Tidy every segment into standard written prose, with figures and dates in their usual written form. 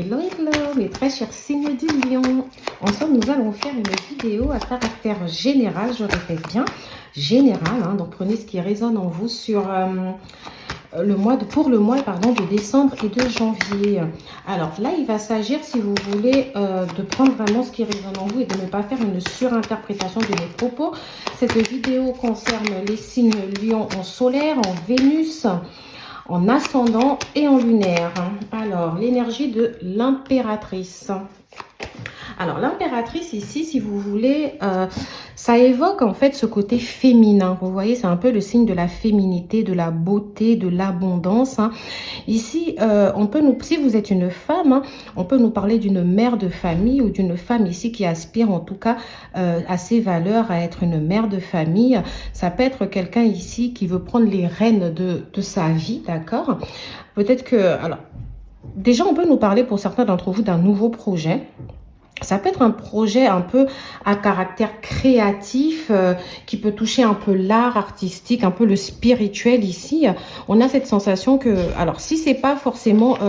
Hello, hello, mes très chers signes du lion. Ensemble, nous allons faire une vidéo à caractère général, je répète bien, général. Hein, donc, prenez ce qui résonne en vous sur pour le mois de décembre et de janvier. Alors là, il va s'agir, si vous voulez, de prendre vraiment ce qui résonne en vous et de ne pas faire une surinterprétation de mes propos. Cette vidéo concerne les signes lion en solaire, en Vénus, en ascendant et en lunaire. Alors, l'énergie de l'impératrice. Alors, l'impératrice ici, si vous voulez, ça évoque en fait ce côté féminin. Vous voyez, c'est un peu le signe de la féminité, de la beauté, de l'abondance. Hein. Ici, si vous êtes une femme, hein, on peut nous parler d'une mère de famille ou d'une femme ici qui aspire en tout cas à ses valeurs, à être une mère de famille. Ça peut être quelqu'un ici qui veut prendre les rênes de sa vie, d'accord? Peut-être que, alors, déjà, on peut nous parler pour certains d'entre vous d'un nouveau projet. Ça peut être un projet un peu à caractère créatif qui peut toucher un peu l'art artistique, un peu le spirituel ici. On a cette sensation que, alors si c'est pas forcément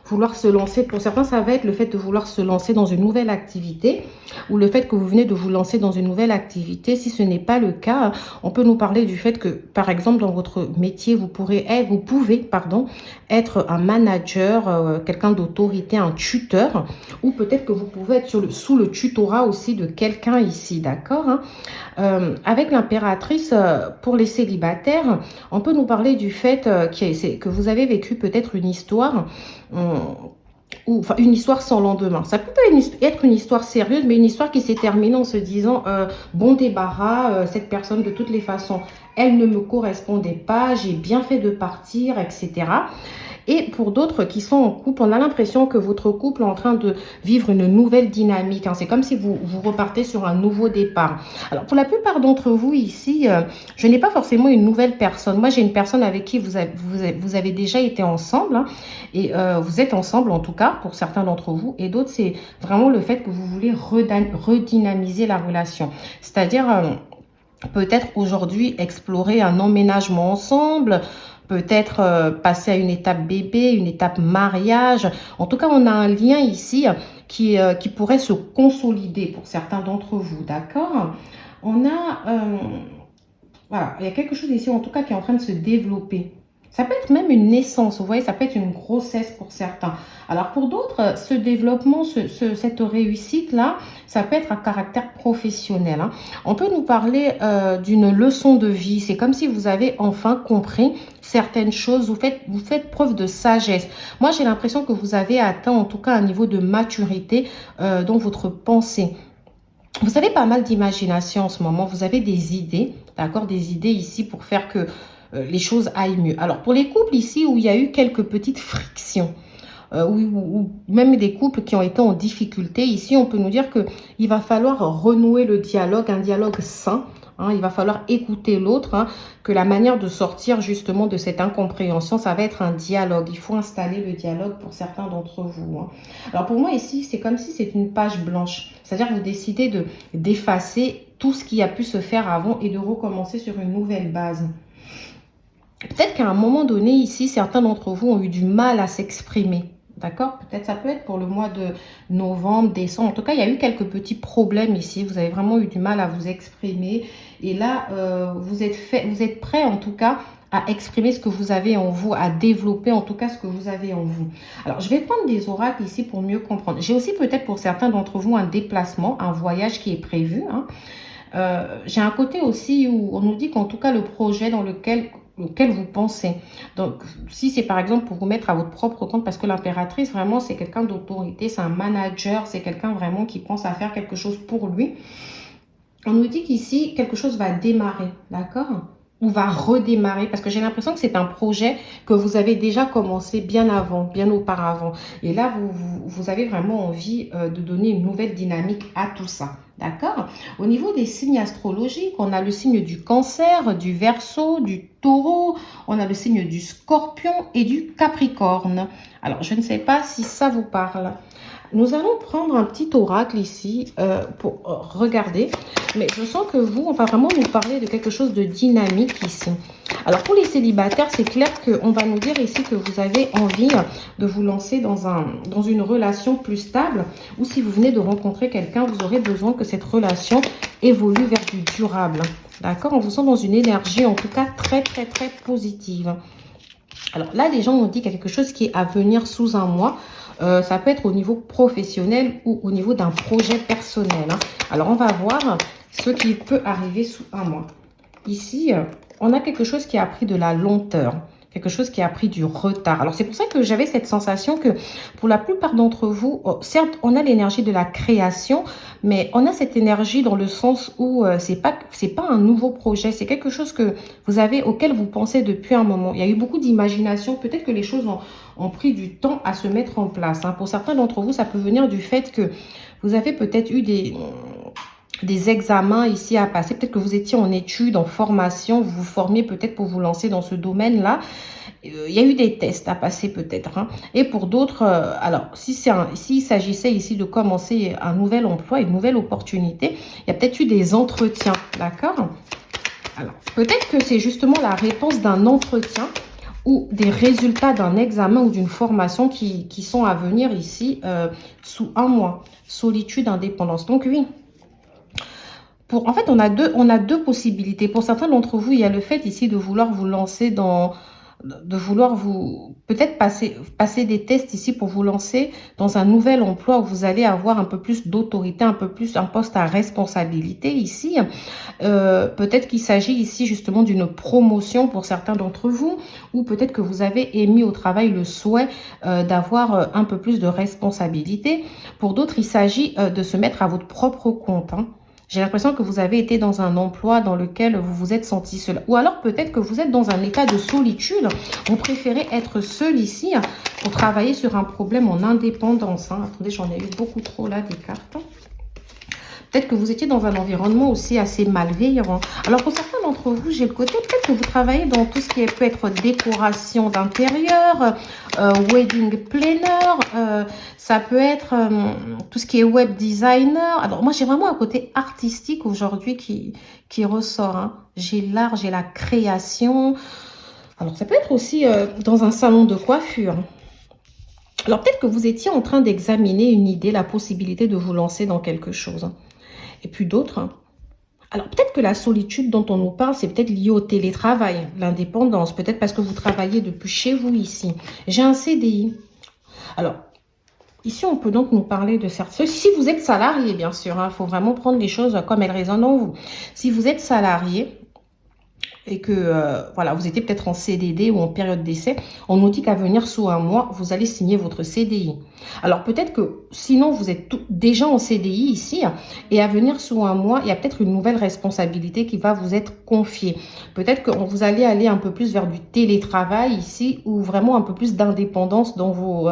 vouloir se lancer, pour certains ça va être le fait de vouloir se lancer dans une nouvelle activité ou le fait que vous venez de vous lancer dans une nouvelle activité. Si ce n'est pas le cas, on peut nous parler du fait que, par exemple, dans votre métier, vous pouvez être un manager, quelqu'un d'autorité, un tuteur, ou peut-être que vous pouvez être sous le tutorat aussi de quelqu'un ici, d'accord, hein. Avec l'impératrice, pour les célibataires, on peut nous parler du fait que vous avez vécu peut-être une histoire, ou enfin une histoire sans lendemain. Ça peut pas être une histoire sérieuse, mais une histoire qui s'est terminée en se disant bon débarras, cette personne de toutes les façons, elle ne me correspondait pas, j'ai bien fait de partir, etc. Et pour d'autres qui sont en couple, on a l'impression que votre couple est en train de vivre une nouvelle dynamique. Hein. C'est comme si vous repartez sur un nouveau départ. Alors, pour la plupart d'entre vous ici, je n'ai pas forcément une nouvelle personne. Moi, j'ai une personne avec qui vous avez déjà été ensemble. Hein, et vous êtes ensemble, en tout cas, pour certains d'entre vous. Et d'autres, c'est vraiment le fait que vous voulez redynamiser la relation. C'est-à-dire, peut-être aujourd'hui, explorer un emménagement ensemble, peut-être passer à une étape bébé, une étape mariage. En tout cas, on a un lien ici qui pourrait se consolider pour certains d'entre vous, d'accord? On a, voilà, il y a quelque chose ici, en tout cas, qui est en train de se développer. Ça peut être même une naissance, vous voyez, ça peut être une grossesse pour certains. Alors pour d'autres, ce développement, cette réussite-là, ça peut être à caractère professionnel. Hein. On peut nous parler d'une leçon de vie. C'est comme si vous avez enfin compris certaines choses. Vous faites preuve de sagesse. Moi, j'ai l'impression que vous avez atteint en tout cas un niveau de maturité dans votre pensée. Vous avez pas mal d'imagination en ce moment. Vous avez des idées, d'accord, des idées ici pour faire que les choses aillent mieux. Alors, pour les couples ici où il y a eu quelques petites frictions, ou même des couples qui ont été en difficulté, ici, on peut nous dire qu'il va falloir renouer le dialogue, un dialogue sain. Hein, il va falloir écouter l'autre, hein, que la manière de sortir justement de cette incompréhension, ça va être un dialogue. Il faut installer le dialogue pour certains d'entre vous. Hein. Alors, pour moi, ici, c'est comme si c'est une page blanche. C'est-à-dire que vous décidez d'effacer tout ce qui a pu se faire avant et de recommencer sur une nouvelle base. Peut-être qu'à un moment donné, ici, certains d'entre vous ont eu du mal à s'exprimer. D'accord? Peut-être ça peut être pour le mois de novembre, décembre. En tout cas, il y a eu quelques petits problèmes ici. Vous avez vraiment eu du mal à vous exprimer. Et là, vous êtes prêt en tout cas à exprimer ce que vous avez en vous, à développer en tout cas ce que vous avez en vous. Alors, je vais prendre des oracles ici pour mieux comprendre. J'ai aussi peut-être pour certains d'entre vous un déplacement, un voyage qui est prévu. Hein. J'ai un côté aussi où on nous dit qu'en tout cas le projet dans lequel vous pensez. Donc, si c'est par exemple pour vous mettre à votre propre compte, parce que l'impératrice, vraiment, c'est quelqu'un d'autorité, c'est un manager, c'est quelqu'un vraiment qui pense à faire quelque chose pour lui. On nous dit qu'ici, quelque chose va démarrer, d'accord ? Ou va redémarrer, parce que j'ai l'impression que c'est un projet que vous avez déjà commencé bien avant, bien auparavant. Et là, vous avez vraiment envie de donner une nouvelle dynamique à tout ça. D'accord? Au niveau des signes astrologiques, on a le signe du Cancer, du Verseau, du Taureau, on a le signe du Scorpion et du Capricorne. Alors, je ne sais pas si ça vous parle. Nous allons prendre un petit oracle ici pour regarder. Mais je sens que vous, on va vraiment nous parler de quelque chose de dynamique ici. Alors, pour les célibataires, c'est clair qu'on va nous dire ici que vous avez envie de vous lancer dans une relation plus stable. Ou si vous venez de rencontrer quelqu'un, vous aurez besoin que cette relation évolue vers du durable. D'accord? On vous sent dans une énergie, en tout cas, très, très, très positive. Alors là, les gens ont dit qu'il y a quelque chose qui est à venir sous un mois. Ça peut être au niveau professionnel ou au niveau d'un projet personnel. Hein. Alors, on va voir ce qui peut arriver sous un mois. Ici, on a quelque chose qui a pris de la lenteur. Quelque chose qui a pris du retard. Alors, c'est pour ça que j'avais cette sensation que pour la plupart d'entre vous, certes, on a l'énergie de la création, mais on a cette énergie dans le sens où c'est pas un nouveau projet. C'est quelque chose que vous avez, auquel vous pensez depuis un moment. Il y a eu beaucoup d'imagination. Peut-être que les choses ont pris du temps à se mettre en place. Hein. Pour certains d'entre vous, ça peut venir du fait que vous avez peut-être eu des examens ici à passer. Peut-être que vous étiez en études, en formation, vous vous formiez peut-être pour vous lancer dans ce domaine-là. Il y a eu des tests à passer peut-être. Hein. Et pour d'autres, alors, s'il s'agissait ici de commencer un nouvel emploi, une nouvelle opportunité, il y a peut-être eu des entretiens, d'accord? Alors, peut-être que c'est justement la réponse d'un entretien ou des résultats d'un examen ou d'une formation qui sont à venir ici sous un mois. Solitude, indépendance. Donc oui. En fait, on a deux possibilités. Pour certains d'entre vous, il y a le fait ici de vouloir vous lancer de vouloir vous peut-être passer des tests ici pour vous lancer dans un nouvel emploi où vous allez avoir un peu plus d'autorité, un peu plus un poste à responsabilité ici. Peut-être qu'il s'agit ici justement d'une promotion pour certains d'entre vous, ou peut-être que vous avez émis au travail le souhait d'avoir un peu plus de responsabilité. Pour d'autres, il s'agit de se mettre à votre propre compte, hein. J'ai l'impression que vous avez été dans un emploi dans lequel vous vous êtes senti seul. Ou alors peut-être que vous êtes dans un état de solitude. Vous préférez être seul ici pour travailler sur un problème en indépendance. Hein. Attendez, j'en ai eu beaucoup trop là des cartes. Peut-être que vous étiez dans un environnement aussi assez malveillant. Alors, pour certains d'entre vous, j'ai le côté, peut-être que vous travaillez dans tout ce qui peut être décoration d'intérieur, wedding planner, ça peut être tout ce qui est web designer. Alors, moi, j'ai vraiment un côté artistique aujourd'hui qui ressort. Hein. J'ai l'art, j'ai la création. Alors, ça peut être aussi dans un salon de coiffure. Alors, peut-être que vous étiez en train d'examiner une idée, la possibilité de vous lancer dans quelque chose. Et puis d'autres. Hein. Alors, peut-être que la solitude dont on nous parle, c'est peut-être lié au télétravail, l'indépendance. Peut-être parce que vous travaillez depuis chez vous ici. J'ai un CDI. Alors, ici, on peut donc nous parler de certains... Si vous êtes salarié, bien sûr, il faut vraiment prendre les choses comme elles résonnent en vous. Si vous êtes salarié et que voilà, vous étiez peut-être en CDD ou en période d'essai, on nous dit qu'à venir sous un mois, vous allez signer votre CDI. Alors peut-être que sinon vous êtes déjà en CDI ici et à venir sous un mois, il y a peut-être une nouvelle responsabilité qui va vous être confiée. Peut-être que vous allez aller un peu plus vers du télétravail ici ou vraiment un peu plus d'indépendance dans vos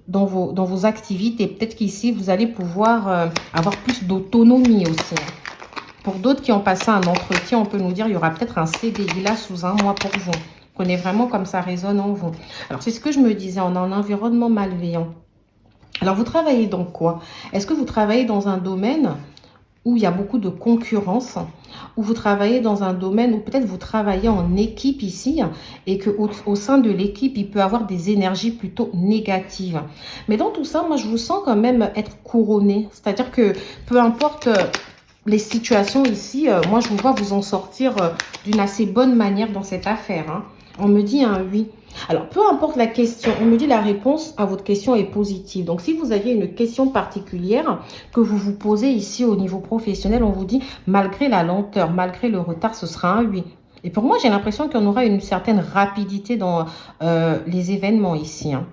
dans vos activités. Peut-être qu'ici vous allez pouvoir avoir plus d'autonomie aussi. Pour d'autres qui ont passé un entretien, on peut nous dire qu'il y aura peut-être un CDI là sous un mois pour vous. Prenez vraiment comme ça résonne en vous. Alors, c'est ce que je me disais, on a un environnement malveillant. Alors, vous travaillez dans quoi? Est-ce que vous travaillez dans un domaine où il y a beaucoup de concurrence, ou vous travaillez dans un domaine où peut-être vous travaillez en équipe ici et qu'au sein de l'équipe, il peut y avoir des énergies plutôt négatives. Mais dans tout ça, moi, je vous sens quand même être couronné. C'est-à-dire que peu importe... les situations ici, moi, je vous vois vous en sortir d'une assez bonne manière dans cette affaire. Hein. On me dit un oui. Alors, peu importe la question, on me dit la réponse à votre question est positive. Donc, si vous aviez une question particulière que vous vous posez ici au niveau professionnel, on vous dit, malgré la lenteur, malgré le retard, ce sera un oui. Et pour moi, j'ai l'impression qu'on aura une certaine rapidité dans les événements ici. Hein.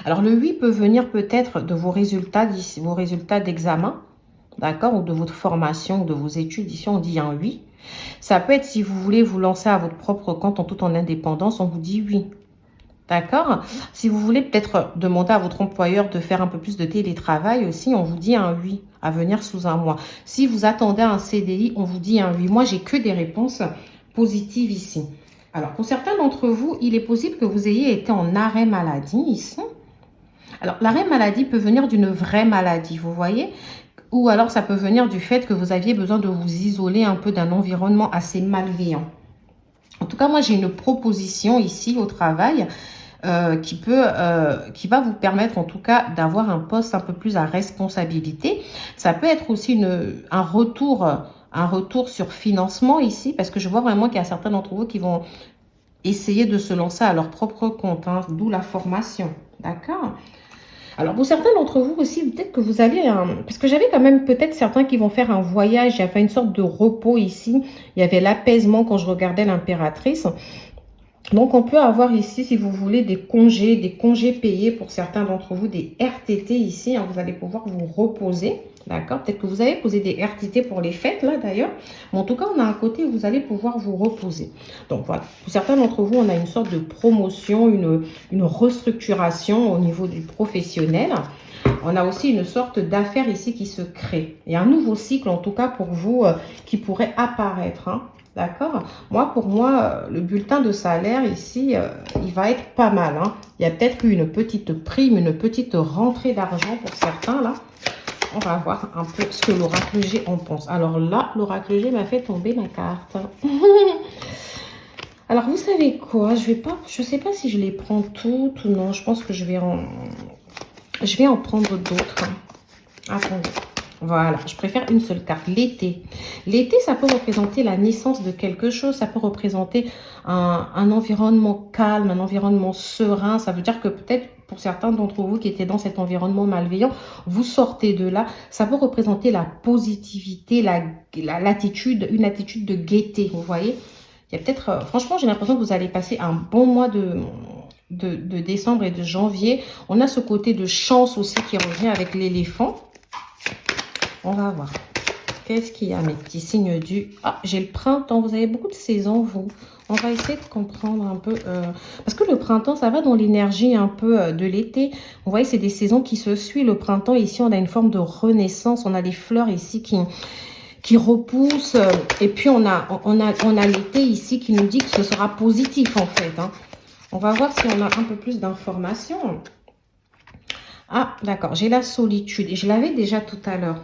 Alors, le oui peut venir peut-être de vos résultats d'examen. D'accord, ou de votre formation, ou de vos études. Ici, on dit un oui. Ça peut être si vous voulez vous lancer à votre propre compte en toute en indépendance, on vous dit oui. D'accord. Si vous voulez peut-être demander à votre employeur de faire un peu plus de télétravail aussi, on vous dit un oui à venir sous un mois. Si vous attendez un CDI, on vous dit un oui. Moi, j'ai que des réponses positives ici. Alors, pour certains d'entre vous, il est possible que vous ayez été en arrêt maladie ici. Alors, l'arrêt maladie peut venir d'une vraie maladie, vous voyez? Ou alors, ça peut venir du fait que vous aviez besoin de vous isoler un peu d'un environnement assez malveillant. En tout cas, moi, j'ai une proposition ici au travail qui va vous permettre en tout cas d'avoir un poste un peu plus à responsabilité. Ça peut être aussi un retour sur financement ici, parce que je vois vraiment qu'il y a certains d'entre vous qui vont essayer de se lancer à leur propre compte, hein, d'où la formation, d'accord? Alors, pour certains d'entre vous aussi, peut-être que vous allez... parce que j'avais quand même peut-être certains qui vont faire un voyage, il y avait une sorte de repos ici, il y avait l'apaisement quand je regardais l'impératrice. Donc, on peut avoir ici, si vous voulez, des congés payés pour certains d'entre vous, des RTT ici. Hein, vous allez pouvoir vous reposer, d'accord? Peut-être que vous avez posé des RTT pour les fêtes, là, d'ailleurs. Mais en tout cas, on a un côté où vous allez pouvoir vous reposer. Donc, voilà. Pour certains d'entre vous, on a une sorte de promotion, une restructuration au niveau du professionnel. On a aussi une sorte d'affaire ici qui se crée. Il y a un nouveau cycle, en tout cas, pour vous, qui pourrait apparaître, hein. D'accord? Pour moi, le bulletin de salaire ici, il va être pas mal, hein. Il y a peut-être une petite prime, une petite rentrée d'argent pour certains, là. On va voir un peu ce que l'oracle G en pense. Alors là, l'oracle G m'a fait tomber ma carte. Alors, vous savez quoi? Je sais pas si je les prends toutes ou non. Je pense que je vais en prendre d'autres. Attendez. Voilà, je préfère une seule carte. L'été. L'été, ça peut représenter la naissance de quelque chose. Ça peut représenter un environnement calme, un environnement serein. Ça veut dire que peut-être pour certains d'entre vous qui étaient dans cet environnement malveillant, vous sortez de là. Ça peut représenter la positivité, l'attitude, une attitude de gaieté. Vous voyez? Il y a peut-être, franchement, j'ai l'impression que vous allez passer un bon mois de décembre et de janvier. On a ce côté de chance aussi qui revient avec l'éléphant. On va voir. Qu'est-ce qu'il y a, mes petits signes du... Ah, j'ai le printemps. Vous avez beaucoup de saisons, vous. On va essayer de comprendre un peu. Parce que le printemps, ça va dans l'énergie un peu de l'été. Vous voyez, c'est des saisons qui se suivent. Le printemps, ici, on a une forme de renaissance. On a des fleurs ici qui repoussent. Et puis, on a l'été ici qui nous dit que ce sera positif, en fait, hein. On va voir si on a un peu plus d'informations. Ah, d'accord. J'ai la solitude. Et je l'avais déjà tout à l'heure.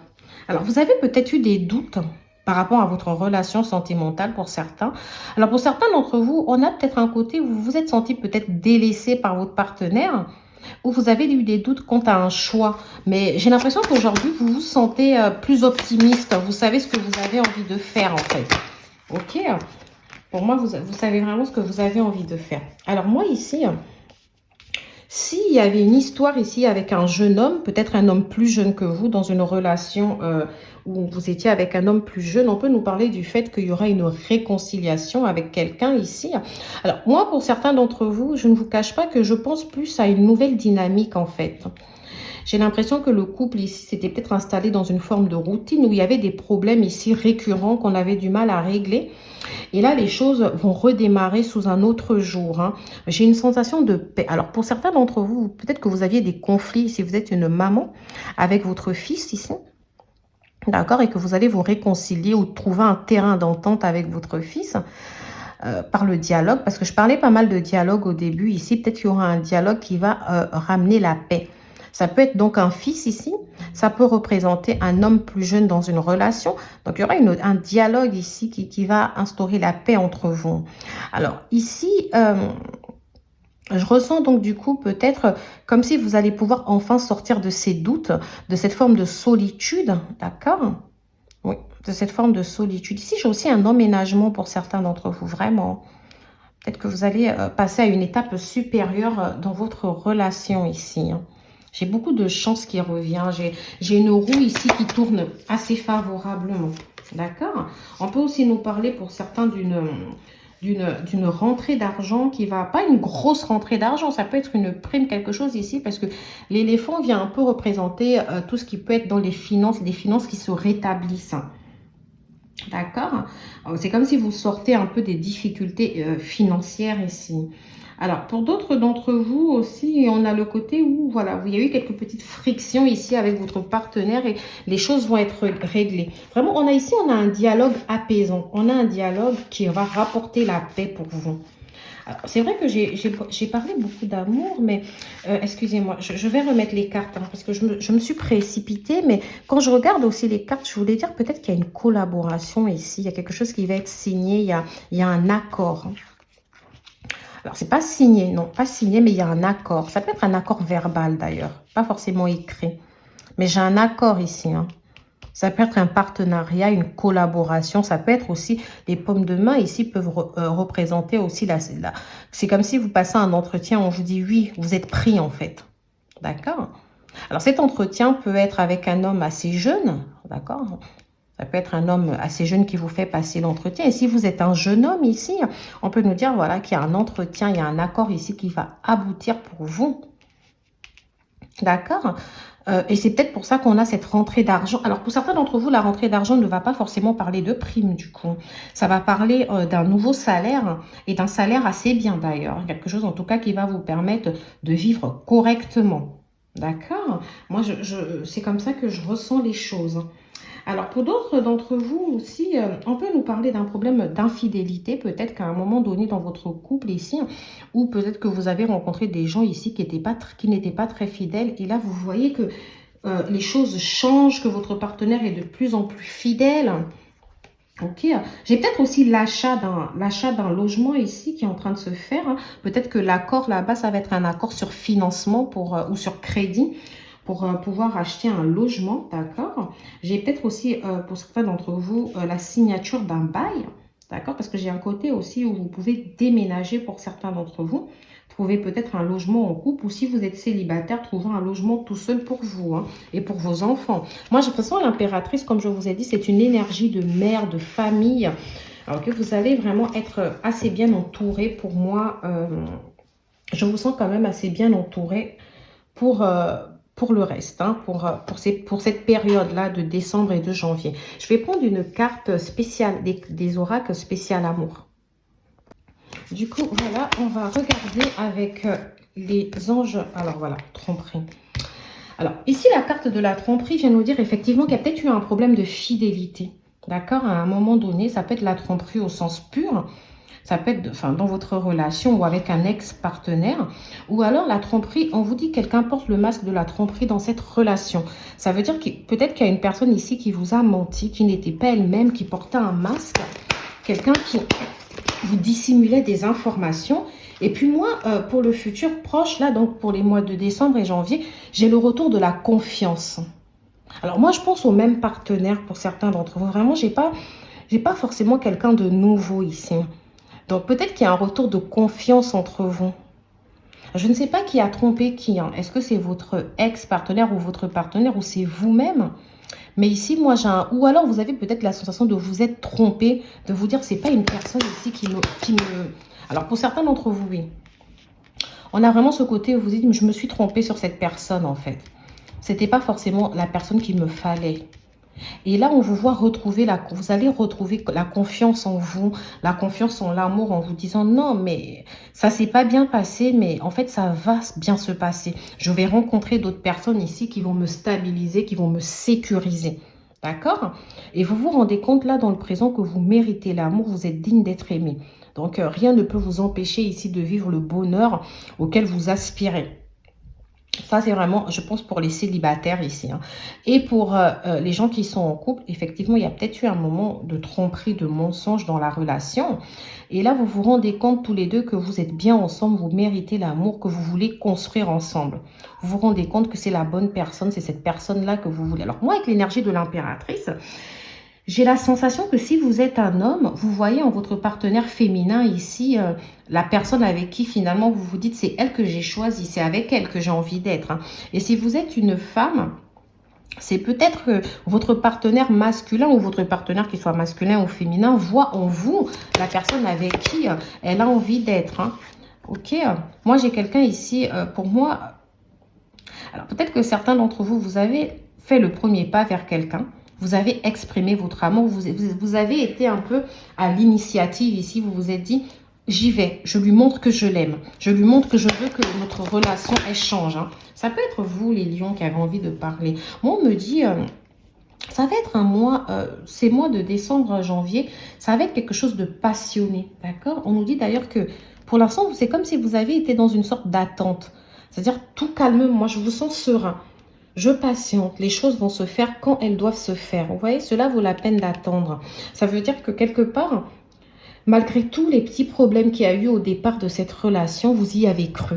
Alors, vous avez peut-être eu des doutes par rapport à votre relation sentimentale pour certains. Alors, pour certains d'entre vous, on a peut-être un côté où vous vous êtes senti peut-être délaissé par votre partenaire, où vous avez eu des doutes quant à un choix. Mais j'ai l'impression qu'aujourd'hui, vous vous sentez plus optimiste. Vous savez ce que vous avez envie de faire, en fait. Ok? Pour moi, vous savez vraiment ce que vous avez envie de faire. Alors, moi, ici... S'il y avait une histoire ici avec un jeune homme, peut-être un homme plus jeune que vous, dans une relation où vous étiez avec un homme plus jeune, on peut nous parler du fait qu'il y aura une réconciliation avec quelqu'un ici. Alors, moi, pour certains d'entre vous, je ne vous cache pas que je pense plus à une nouvelle dynamique, en fait. J'ai l'impression que le couple ici s'était peut-être installé dans une forme de routine où il y avait des problèmes ici récurrents qu'on avait du mal à régler. Et là, les choses vont redémarrer sous un autre jour, hein. J'ai une sensation de paix. Alors, pour certains d'entre vous, peut-être que vous aviez des conflits si vous êtes une maman avec votre fils ici. D'accord? Et que vous allez vous réconcilier ou trouver un terrain d'entente avec votre fils par le dialogue. Parce que je parlais pas mal de dialogue au début ici. Peut-être qu'il y aura un dialogue qui va ramener la paix. Ça peut être donc un fils ici. Ça peut représenter un homme plus jeune dans une relation. Donc, il y aura un dialogue ici qui va instaurer la paix entre vous. Alors, ici, je ressens donc du coup peut-être comme si vous allez pouvoir enfin sortir de ces doutes, de cette forme de solitude. D'accord? Oui, de cette forme de solitude. Ici, j'ai aussi un emménagement pour certains d'entre vous, vraiment. Peut-être que vous allez passer à une étape supérieure dans votre relation ici, hein. J'ai beaucoup de chance qui revient. J'ai une roue ici qui tourne assez favorablement. D'accord? On peut aussi nous parler pour certains d'une rentrée d'argent qui va... Pas une grosse rentrée d'argent, ça peut être une prime, quelque chose ici. Parce que l'éléphant vient un peu représenter tout ce qui peut être dans les finances, des finances qui se rétablissent. D'accord? C'est comme si vous sortez un peu des difficultés financières ici. Alors, pour d'autres d'entre vous aussi, on a le côté où, voilà, il y a eu quelques petites frictions ici avec votre partenaire et les choses vont être réglées. Vraiment, on a un dialogue apaisant. On a un dialogue qui va rapporter la paix pour vous. C'est vrai que j'ai parlé beaucoup d'amour, mais excusez-moi, je vais remettre les cartes, hein, parce que je me suis précipitée, mais quand je regarde aussi les cartes, je voulais dire peut-être qu'il y a une collaboration ici, il y a quelque chose qui va être signé, il y a un accord. Hein. Alors, c'est pas signé, non, pas signé, mais il y a un accord. Ça peut être un accord verbal d'ailleurs, pas forcément écrit, mais j'ai un accord ici, hein. Ça peut être un partenariat, une collaboration. Ça peut être aussi, les paumes de main ici peuvent représenter aussi c'est comme si vous passez un entretien, on vous dit oui, vous êtes pris en fait. D'accord? Alors cet entretien peut être avec un homme assez jeune. D'accord? Ça peut être un homme assez jeune qui vous fait passer l'entretien. Et si vous êtes un jeune homme ici, on peut nous dire voilà, qu'il y a un entretien, il y a un accord ici qui va aboutir pour vous. D'accord? Et c'est peut-être pour ça qu'on a cette rentrée d'argent. Alors, pour certains d'entre vous, la rentrée d'argent ne va pas forcément parler de prime, du coup. Ça va parler d'un nouveau salaire et d'un salaire assez bien, d'ailleurs. Quelque chose, en tout cas, qui va vous permettre de vivre correctement. D'accord? Moi, c'est comme ça que je ressens les choses. Alors, pour d'autres d'entre vous aussi, on peut nous parler d'un problème d'infidélité, peut-être qu'à un moment donné dans votre couple ici, ou peut-être que vous avez rencontré des gens ici qui n'étaient pas très fidèles, et là, vous voyez que les choses changent, que votre partenaire est de plus en plus fidèle. Ok, j'ai peut-être aussi l'achat d'un logement ici qui est en train de se faire. Hein. Peut-être que l'accord là-bas, ça va être un accord sur financement ou sur crédit pour pouvoir acheter un logement, d'accord? J'ai peut-être aussi, pour certains d'entre vous, la signature d'un bail, d'accord? Parce que j'ai un côté aussi où vous pouvez déménager pour certains d'entre vous. Trouver peut-être un logement en couple ou si vous êtes célibataire, trouver un logement tout seul pour vous hein, et pour vos enfants. Moi, j'ai l'impression l'impératrice, comme je vous ai dit, c'est une énergie de mère, de famille. Alors que vous allez vraiment être assez bien entouré pour moi. Je vous sens quand même assez bien entouré pour le reste, hein, pour cette période-là de décembre et de janvier. Je vais prendre une carte spéciale, des oracles spécial amour. Du coup, voilà, on va regarder avec les anges. Alors voilà, tromperie. Alors, ici, la carte de la tromperie vient nous dire effectivement qu'il y a peut-être eu un problème de fidélité. D'accord? À un moment donné, ça peut être la tromperie au sens pur. Ça peut être enfin, dans votre relation ou avec un ex-partenaire. Ou alors la tromperie, on vous dit que quelqu'un porte le masque de la tromperie dans cette relation. Ça veut dire que peut-être qu'il y a une personne ici qui vous a menti, qui n'était pas elle-même, qui portait un masque. Quelqu'un qui vous dissimulait des informations. Et puis moi, pour le futur proche, là, donc pour les mois de décembre et janvier, j'ai le retour de la confiance. Alors moi, je pense au même partenaire pour certains d'entre vous. Vraiment, j'ai pas forcément quelqu'un de nouveau ici. Donc peut-être qu'il y a un retour de confiance entre vous. Je ne sais pas qui a trompé qui. Hein. Est-ce que c'est votre ex-partenaire ou votre partenaire ou c'est vous-même? Mais ici, moi, j'ai un... Ou alors, vous avez peut-être la sensation de vous être trompé, de vous dire que c'est pas une personne ici qui me... Alors, pour certains d'entre vous, oui. On a vraiment ce côté où vous dites, je me suis trompée sur cette personne, en fait. C'était pas forcément la personne qu'il me fallait. Et là, on vous voit retrouver vous allez retrouver la confiance en vous, la confiance en l'amour en vous disant non, mais ça s'est pas bien passé, mais en fait, ça va bien se passer. Je vais rencontrer d'autres personnes ici qui vont me stabiliser, qui vont me sécuriser. D'accord? Et vous vous rendez compte là dans le présent que vous méritez l'amour, vous êtes digne d'être aimé. Donc, rien ne peut vous empêcher ici de vivre le bonheur auquel vous aspirez. Ça, c'est vraiment, je pense, pour les célibataires ici. Hein. Et pour les gens qui sont en couple, effectivement, il y a peut-être eu un moment de tromperie, de mensonge dans la relation. Et là, vous vous rendez compte tous les deux que vous êtes bien ensemble, vous méritez l'amour que vous voulez construire ensemble. Vous vous rendez compte que c'est la bonne personne, c'est cette personne-là que vous voulez. Alors moi, avec l'énergie de l'impératrice, j'ai la sensation que si vous êtes un homme, vous voyez en votre partenaire féminin ici, la personne avec qui finalement vous vous dites c'est elle que j'ai choisie, c'est avec elle que j'ai envie d'être. Hein. Et si vous êtes une femme, c'est peut-être que votre partenaire masculin ou votre partenaire qui soit masculin ou féminin voit en vous la personne avec qui elle a envie d'être. Hein. Ok, moi j'ai quelqu'un ici, pour moi, alors peut-être que certains d'entre vous, vous avez fait le premier pas vers quelqu'un. Vous avez exprimé votre amour, vous avez été un peu à l'initiative ici, vous vous êtes dit, j'y vais, je lui montre que je l'aime, je lui montre que je veux que notre relation elle change. Hein. Ça peut être vous les lions qui avez envie de parler. Moi on me dit, ça va être un mois, ces mois de décembre, janvier, ça va être quelque chose de passionné, d'accord? On nous dit d'ailleurs que Pour l'instant, c'est comme si vous avez été dans une sorte d'attente. C'est-à-dire tout calme, moi je vous sens serein. Je patiente, les choses vont se faire quand elles doivent se faire. Vous voyez, cela vaut la peine d'attendre. Ça veut dire que quelque part, malgré tous les petits problèmes qu'il y a eu au départ de cette relation, vous y avez cru.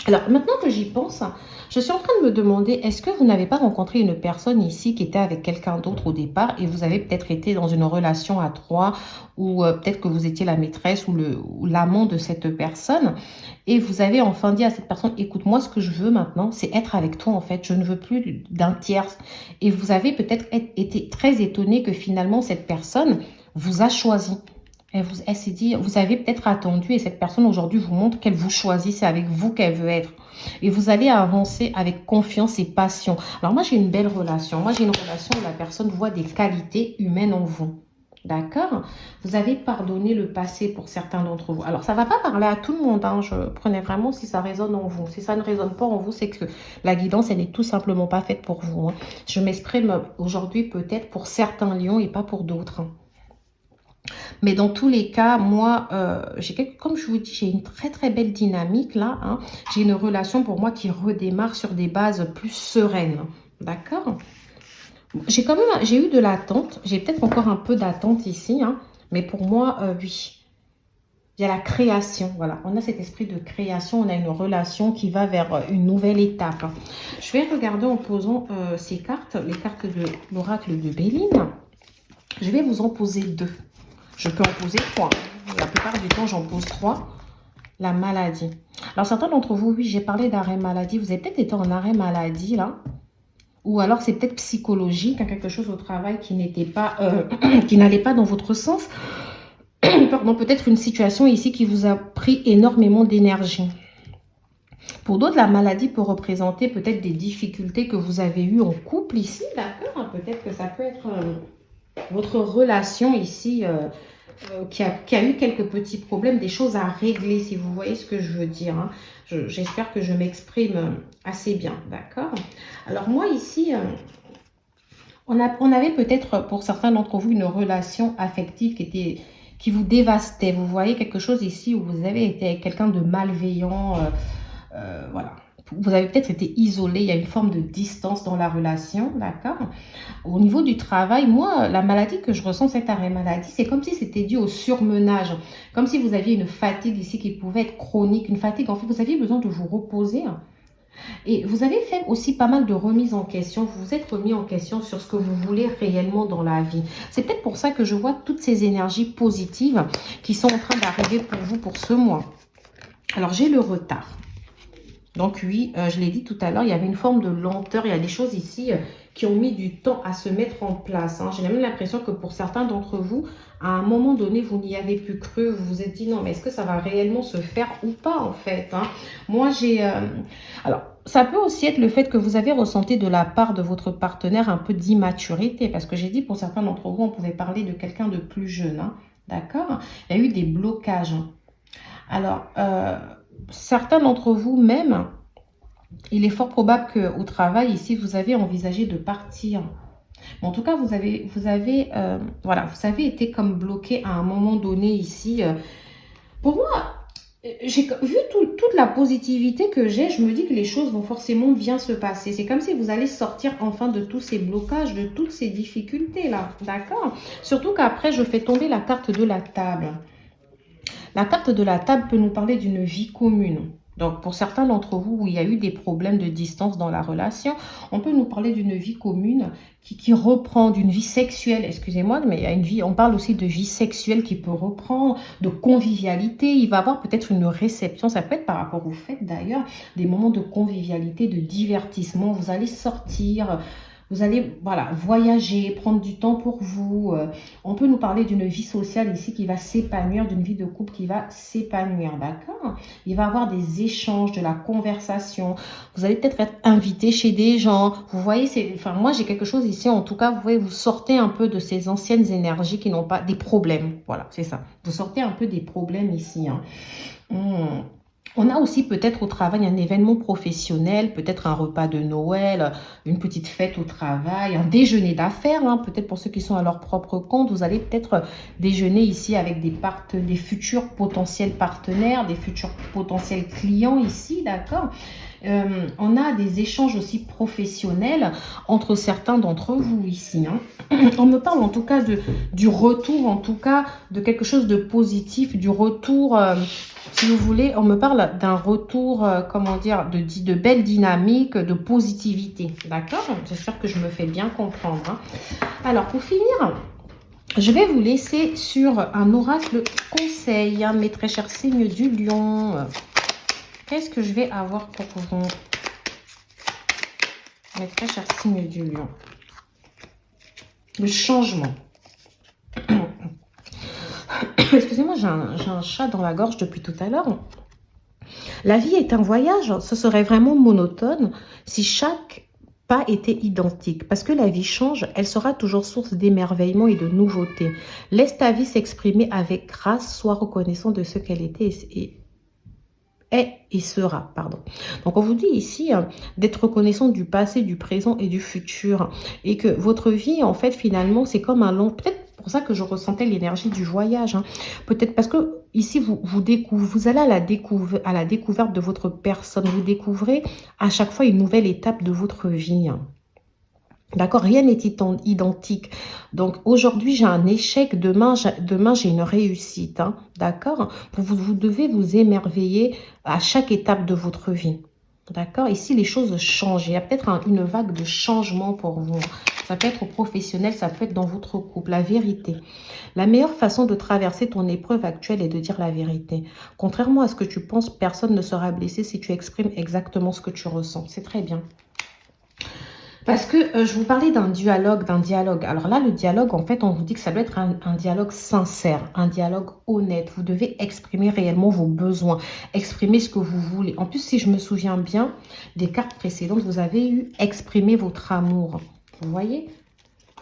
Alors, maintenant que j'y pense, je suis en train de me demander, est-ce que vous n'avez pas rencontré une personne ici qui était avec quelqu'un d'autre au départ et vous avez peut-être été dans une relation à trois ou peut-être que vous étiez la maîtresse ou l'amant de cette personne et vous avez enfin dit à cette personne, écoute, moi, ce que je veux maintenant, c'est être avec toi en fait. Je ne veux plus d'un tiers. Et vous avez peut-être été très étonné que finalement, cette personne vous a choisi. Elle s'est dit, vous avez peut-être attendu et cette personne aujourd'hui vous montre qu'elle vous choisit, c'est avec vous qu'elle veut être. Et vous allez avancer avec confiance et passion. Alors moi, j'ai une belle relation. Moi, j'ai une relation où la personne voit des qualités humaines en vous. D'accord? Vous avez pardonné le passé pour certains d'entre vous. Alors, ça ne va pas parler à tout le monde. Hein. Je prenais vraiment si ça résonne en vous. Si ça ne résonne pas en vous, c'est que la guidance, elle n'est tout simplement pas faite pour vous. Hein. Je m'exprime aujourd'hui peut-être pour certains lions et pas pour d'autres. Hein. Mais dans tous les cas, moi, comme je vous dis, j'ai une très très belle dynamique là. Hein. J'ai une relation pour moi qui redémarre sur des bases plus sereines. D'accord? J'ai eu de l'attente. J'ai peut-être encore un peu d'attente ici. Hein. Mais pour moi, oui. Il y a la création. Voilà, on a cet esprit de création. On a une relation qui va vers une nouvelle étape. Je vais regarder en posant ces cartes, les cartes de l'oracle de Béline. Je vais vous en poser deux. Je peux en poser 3. La plupart du temps, j'en pose 3. La maladie. Alors, certains d'entre vous, oui, j'ai parlé d'arrêt maladie. Vous avez peut-être été en arrêt maladie, là. Ou alors, c'est peut-être psychologique, hein, quelque chose au travail qui n'était pas, qui n'allait pas dans votre sens. Pardon, peut-être une situation ici qui vous a pris énormément d'énergie. Pour d'autres, la maladie peut représenter peut-être des difficultés que vous avez eues en couple ici, d'accord? Peut-être que ça peut être votre relation ici qui a eu quelques petits problèmes, des choses à régler, si vous voyez ce que je veux dire. Hein. J'espère que je m'exprime assez bien, d'accord? Alors moi ici, on avait peut-être pour certains d'entre vous une relation affective qui vous dévastait. Vous voyez quelque chose ici où vous avez été avec quelqu'un de malveillant, voilà. Vous avez peut-être été isolé, il y a une forme de distance dans la relation, d'accord? Au niveau du travail, moi, la maladie que je ressens, cet arrêt maladie, c'est comme si c'était dû au surmenage, comme si vous aviez une fatigue ici qui pouvait être chronique, une fatigue, en fait, vous aviez besoin de vous reposer. Et vous avez fait aussi pas mal de remises en question, vous vous êtes remis en question sur ce que vous voulez réellement dans la vie. C'est peut-être pour ça que je vois toutes ces énergies positives qui sont en train d'arriver pour vous pour ce mois. Alors, j'ai le retard. Donc oui, je l'ai dit tout à l'heure, il y avait une forme de lenteur. Il y a des choses ici qui ont mis du temps à se mettre en place. Hein. J'ai même l'impression que pour certains d'entre vous, à un moment donné, vous n'y avez plus cru. Vous vous êtes dit, non, mais est-ce que ça va réellement se faire ou pas, en fait, hein. Moi, j'ai... Alors, ça peut aussi être le fait que vous avez ressenti de la part de votre partenaire un peu d'immaturité. Parce que j'ai dit, pour certains d'entre vous, on pouvait parler de quelqu'un de plus jeune. Hein. D'accord? Il y a eu des blocages. Alors... certains d'entre vous même, il est fort probable qu'au travail, ici, vous avez envisagé de partir. Mais en tout cas, vous avez été comme bloqué à un moment donné ici. Pour moi, j'ai vu toute la positivité que j'ai, je me dis que les choses vont forcément bien se passer. C'est comme si vous allez sortir enfin de tous ces blocages, de toutes ces difficultés-là. D'accord? Surtout qu'après, je fais tomber la carte de la table. La carte de la table peut nous parler d'une vie commune. Donc, pour certains d'entre vous où il y a eu des problèmes de distance dans la relation, on peut nous parler d'une vie commune qui reprend, d'une vie sexuelle, excusez-moi, mais il y a une vie, on parle aussi de vie sexuelle qui peut reprendre, de convivialité. Il va y avoir peut-être une réception, ça peut être par rapport au fait d'ailleurs, des moments de convivialité, de divertissement. Vous allez sortir... Vous allez voyager, prendre du temps pour vous. On peut nous parler d'une vie sociale ici qui va s'épanouir, d'une vie de couple qui va s'épanouir, d'accord? Il va y avoir des échanges, de la conversation. Vous allez peut-être être invité chez des gens. Vous voyez, moi j'ai quelque chose ici, en tout cas, vous voyez, vous sortez un peu de ces anciennes énergies qui n'ont pas des problèmes. Voilà, c'est ça. Vous sortez un peu des problèmes ici. Hein. On a aussi peut-être au travail un événement professionnel, peut-être un repas de Noël, une petite fête au travail, un déjeuner d'affaires, hein, peut-être pour ceux qui sont à leur propre compte, vous allez peut-être déjeuner ici avec des futurs potentiels partenaires, des futurs potentiels clients ici, d'accord. On a des échanges aussi professionnels entre certains d'entre vous ici, hein. On me parle en tout cas du retour, en tout cas de quelque chose de positif, du retour, si vous voulez, on me parle d'un retour, comment dire, de belle dynamique, de positivité, d'accord? J'espère que je me fais bien comprendre, hein. Alors, pour finir, je vais vous laisser sur un oracle conseil, hein, mes très chers signes du lion. Qu'est-ce que je vais avoir pour vous, mes très chers signes du lion? Le changement. Excusez-moi, j'ai un chat dans la gorge depuis tout à l'heure. La vie est un voyage. Ce serait vraiment monotone si chaque pas était identique. Parce que la vie change, elle sera toujours source d'émerveillement et de nouveautés. Laisse ta vie s'exprimer avec grâce. Sois reconnaissant de ce qu'elle était et sera, pardon. Donc, on vous dit ici d'être reconnaissant du passé, du présent et du futur. Et que votre vie, en fait, finalement, c'est comme un long... Peut-être pour ça que je ressentais l'énergie du voyage, hein. Peut-être parce que ici, vous allez à la découverte de votre personne. Vous découvrez à chaque fois une nouvelle étape de votre vie, hein. D'accord, rien n'est identique. Donc aujourd'hui, j'ai un échec, demain j'ai une réussite, hein. D'accord, vous devez vous émerveiller à chaque étape de votre vie. D'accord, ici les choses changent. Il y a peut-être une vague de changement pour vous. Ça peut être professionnel, ça peut être dans votre couple. La vérité. La meilleure façon de traverser ton épreuve actuelle est de dire la vérité. Contrairement à ce que tu penses, personne ne sera blessé si tu exprimes exactement ce que tu ressens. C'est très bien. Parce que je vous parlais d'un dialogue, Alors là, le dialogue, en fait, on vous dit que ça doit être un dialogue sincère, un dialogue honnête. Vous devez exprimer réellement vos besoins, exprimer ce que vous voulez. En plus, si je me souviens bien des cartes précédentes, vous avez eu exprimer votre amour. Vous voyez?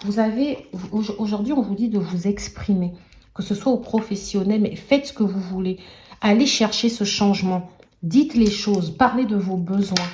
Aujourd'hui, on vous dit de vous exprimer, que ce soit au professionnel, mais faites ce que vous voulez. Allez chercher ce changement. Dites les choses, parlez de vos besoins.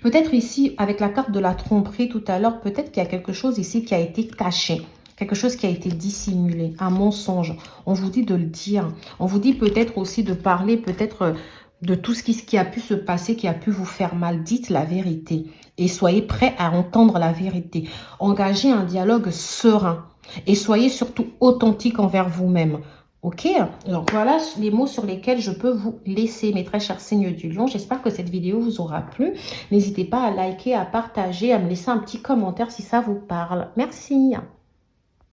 Peut-être ici, avec la carte de la tromperie tout à l'heure, peut-être qu'il y a quelque chose ici qui a été caché. Quelque chose qui a été dissimulé, un mensonge. On vous dit de le dire. On vous dit peut-être aussi de parler peut-être de tout ce qui a pu se passer, qui a pu vous faire mal. Dites la vérité et soyez prêts à entendre la vérité. Engagez un dialogue serein et soyez surtout authentique envers vous-même. Ok, donc voilà les mots sur lesquels je peux vous laisser, mes très chers signes du lion. J'espère que cette vidéo vous aura plu. N'hésitez pas à liker, à partager, à me laisser un petit commentaire si ça vous parle. Merci.